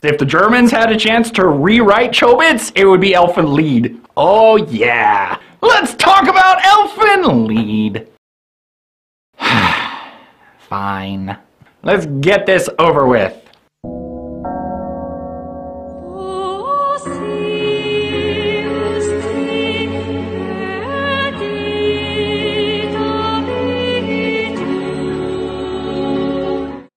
If the Germans had a chance to rewrite Chobits, it would be Elfen Lied. Oh yeah. Let's talk about Elfen Lied. Fine. Let's get this over with.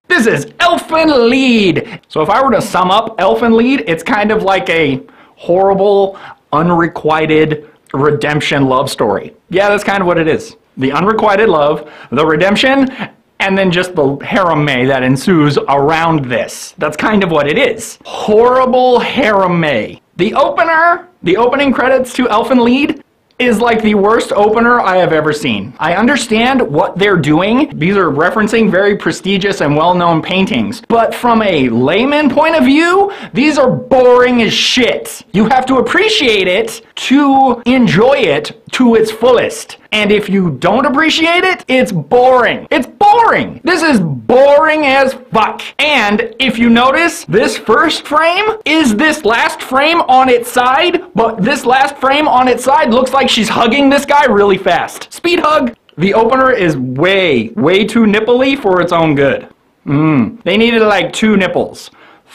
This is Elfen Lied. So if I were to sum up Elfen Lied, it's kind of like a horrible, unrequited redemption love story. Yeah, that's kind of what it is. The unrequited love, the redemption, and then just the harem that ensues around this. That's kind of what it is. Horrible harem. The opening credits to Elfen Lied is like the worst opener I have ever seen. I understand what they're doing. These are referencing very prestigious and well-known paintings. But from a layman point of view, these are boring as shit. You have to appreciate it to enjoy it to its fullest. And if you don't appreciate it, it's boring. It's boring. This is boring as fuck. And if you notice, this first frame is this last frame on its side, but this last frame on its side looks like she's hugging this guy really fast. Speed hug. The opener is way too nipply for its own good. They needed like 2 nipples.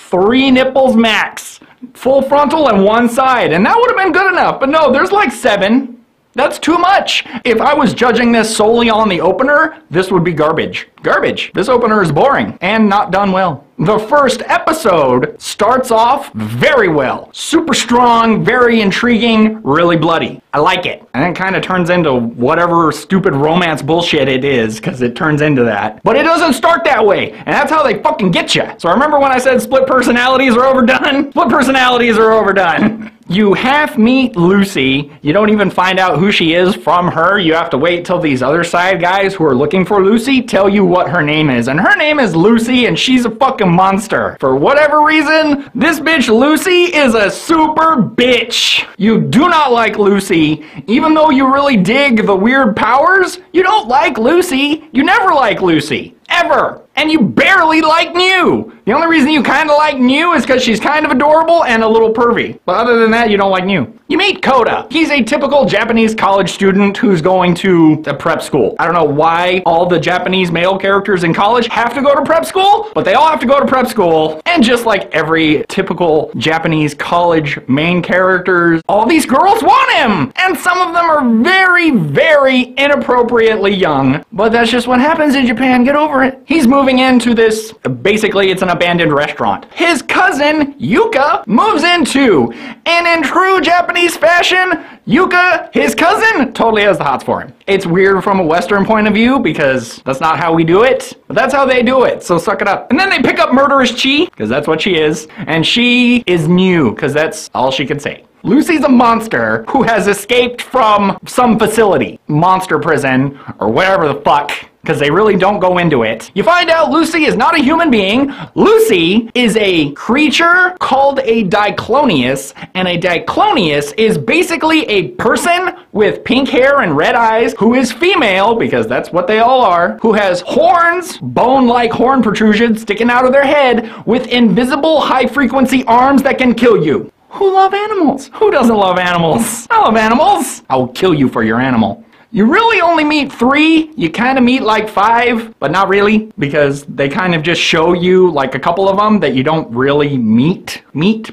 3 nipples max. Full frontal and 1 side, and that would have been good enough. But no, there's like 7. That's too much. If I was judging this solely on the opener, this would be garbage. Garbage. This opener is boring and not done well. The first episode starts off very well. Super strong, very intriguing, really bloody. I like it. And it kind of turns into whatever stupid romance bullshit it is, because it turns into that. But it doesn't start that way, and that's how they fucking get you. So remember when I said split personalities are overdone? Split personalities are overdone. You half meet Lucy, you don't even find out who she is from her, you have to wait till these other side guys who are looking for Lucy tell you what her name is, and her name is Lucy and she's a fucking monster. For whatever reason, this bitch Lucy is a super bitch. You do not like Lucy, even though you really dig the weird powers, you don't like Lucy, you never like Lucy. Ever. And you barely like New. The only reason you kind of like New is because she's kind of adorable and a little pervy. But other than that, you don't like New. You meet Koda. He's a typical Japanese college student who's going to a prep school. I don't know why all the Japanese male characters in college have to go to prep school, but they all have to go to prep school. And just like every typical Japanese college main characters, all these girls want him. And some of them are very inappropriately young. But that's just what happens in Japan. Get over it. He's moving into this, basically it's an abandoned restaurant. His cousin, Yuka, moves into, and in true Japanese fashion, Yuka, his cousin, totally has the hots for him. It's weird from a Western point of view because that's not how we do it, but that's how they do it, so suck it up. And then they pick up Murderous Chi, because that's what she is, and she is New, because that's all she can say. Lucy's a monster who has escaped from some facility, monster prison, or whatever the fuck, because they really don't go into it. You find out Lucy is not a human being. Lucy is a creature called a Diclonius, and a Diclonius is basically a person with pink hair and red eyes who is female, because that's what they all are, who has horns, bone-like horn protrusions sticking out of their head, with invisible high-frequency arms that can kill you. Who love animals? Who doesn't love animals? I love animals. I will kill you for your animal. You really only meet 3, you kind of meet like 5, but not really, because they kind of just show you like a couple of them that you don't really meet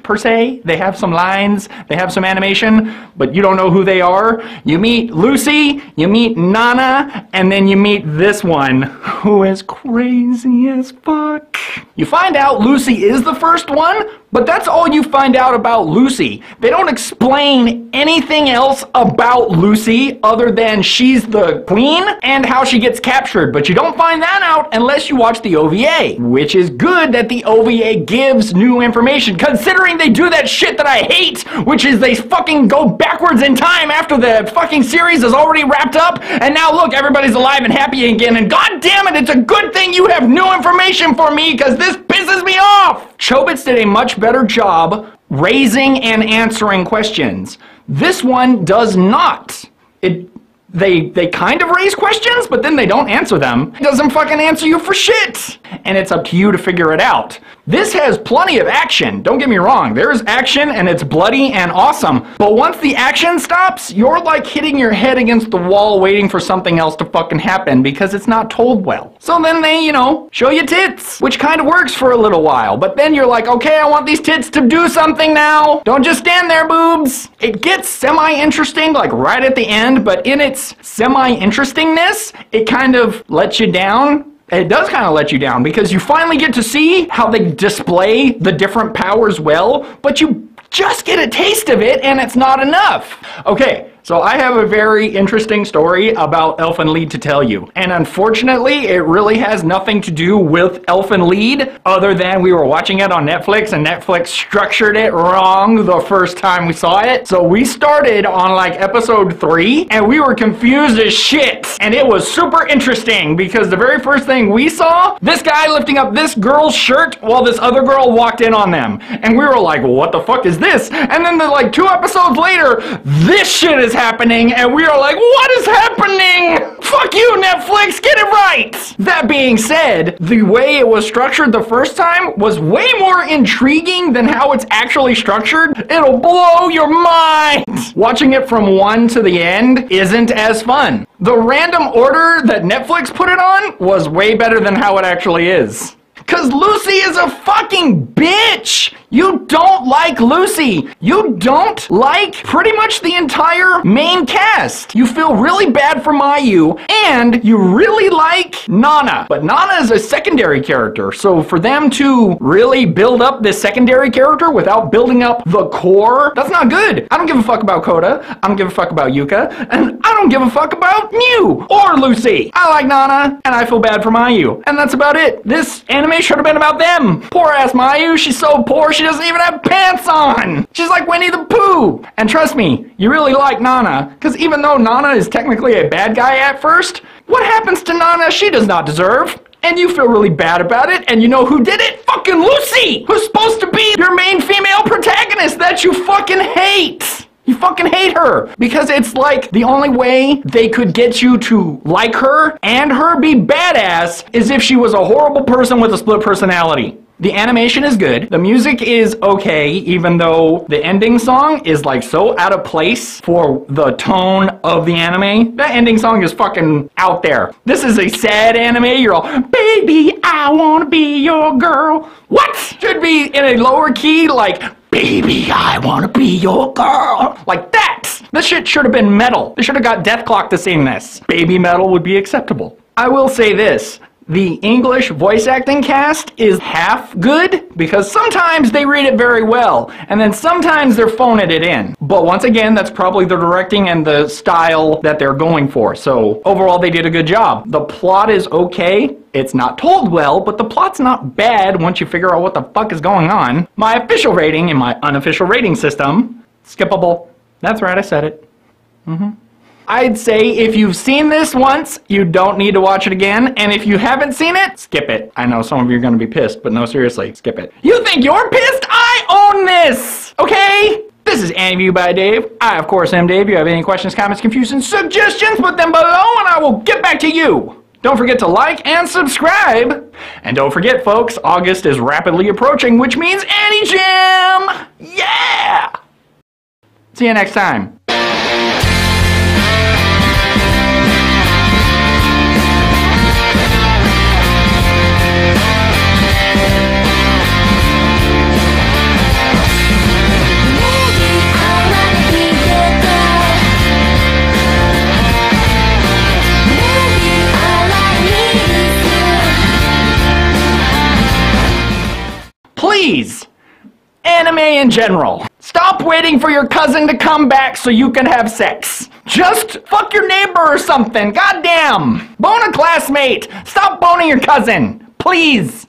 per se. They have some lines, they have some animation, but you don't know who they are. You meet Lucy, you meet Nana, and then you meet this one, who is crazy as fuck. You find out Lucy is the first one, but that's all you find out about Lucy. They don't explain anything else about Lucy other than she's the queen and how she gets captured, but you don't find that out unless you watch the OVA, which is good that the OVA gives new information, considering they do that shit that I hate, which is they fucking go backwards in time after the fucking series is already wrapped up, and now look, everybody's alive and happy again, and god damn it, it's a good thing you have new information for me, because this pisses me off! Chobits did a much better job raising and answering questions. This one does not. It They kind of raise questions, but then they don't answer them. It doesn't fucking answer you for shit. And it's up to you to figure it out. This has plenty of action, don't get me wrong. There's action and it's bloody and awesome. But once the action stops, you're like hitting your head against the wall waiting for something else to fucking happen because it's not told well. So then they, you know, show you tits, which kind of works for a little while. But then you're like, okay, I want these tits to do something now. Don't just stand there, boobs. It gets semi-interesting like right at the end, but in its semi-interestingness, it kind of lets you down. It does kind of let you down because you finally get to see how they display the different powers well, but you just get a taste of it and it's not enough. Okay. So I have a very interesting story about Elfen Lied to tell you. And unfortunately, it really has nothing to do with Elfen Lied other than we were watching it on Netflix and Netflix structured it wrong the first time we saw it. So we started on like episode 3 and we were confused as shit. And it was super interesting because the very first thing we saw, this guy lifting up this girl's shirt while this other girl walked in on them. And we were like, well, what the fuck is this? And then like 2 episodes later, this shit is happening and we are like, what is happening? Fuck you, Netflix, get it right! That being said, the way it was structured the first time was way more intriguing than how it's actually structured. It'll blow your mind! Watching it from 1 to the end isn't as fun. The random order that Netflix put it on was way better than how it actually is. Cause Lucy is a fucking bitch! You don't like Lucy! You don't like pretty much the entire main cast! You feel really bad for Mayu, and you really like Nana. But Nana is a secondary character, so for them to really build up this secondary character without building up the core, that's not good. I don't give a fuck about Koda, I don't give a fuck about Yuka, and I don't give a fuck about Mew or Lucy. I like Nana, and I feel bad for Mayu. And that's about it. This anime should have been about them. Poor ass Mayu, she's so poor she doesn't even have pants on. She's like Winnie the Pooh. And trust me, you really like Nana, because even though Nana is technically a bad guy at first, what happens to Nana she does not deserve. And you feel really bad about it, and you know who did it? Fucking Lucy, who's supposed to be your main female protagonist that you fucking hate. You fucking hate her because it's like the only way they could get you to like her and her be badass is if she was a horrible person with a split personality. The animation is good. The music is okay, even though the ending song is like so out of place for the tone of the anime. That ending song is fucking out there. This is a sad anime. You're all, baby, I wanna be your girl. What? Should be in a lower key, like, baby, I wanna be your girl. Like that. This shit should have been metal. They should have got Death Clock to sing this. Baby metal would be acceptable. I will say this. The English voice acting cast is half good because sometimes they read it very well and then sometimes they're phoning it in. But once again, that's probably the directing and the style that they're going for. So overall, they did a good job. The plot is okay. It's not told well, but the plot's not bad once you figure out what the fuck is going on. My official rating in my unofficial rating system, skippable. That's right, I said it. I'd say if you've seen this once, you don't need to watch it again. And if you haven't seen it, skip it. I know some of you are going to be pissed, but no, seriously, skip it. You think you're pissed? I own this! Okay? This is AniView by Dave. I, of course, am Dave. If you have any questions, comments, confusions, suggestions, put them below and I will get back to you. Don't forget to like and subscribe. And don't forget, folks, August is rapidly approaching, which means AniJam! Yeah! See you next time. Please, anime in general. Stop waiting for your cousin to come back so you can have sex. Just fuck your neighbor or something. Goddamn. Bone a classmate. Stop boning your cousin. Please.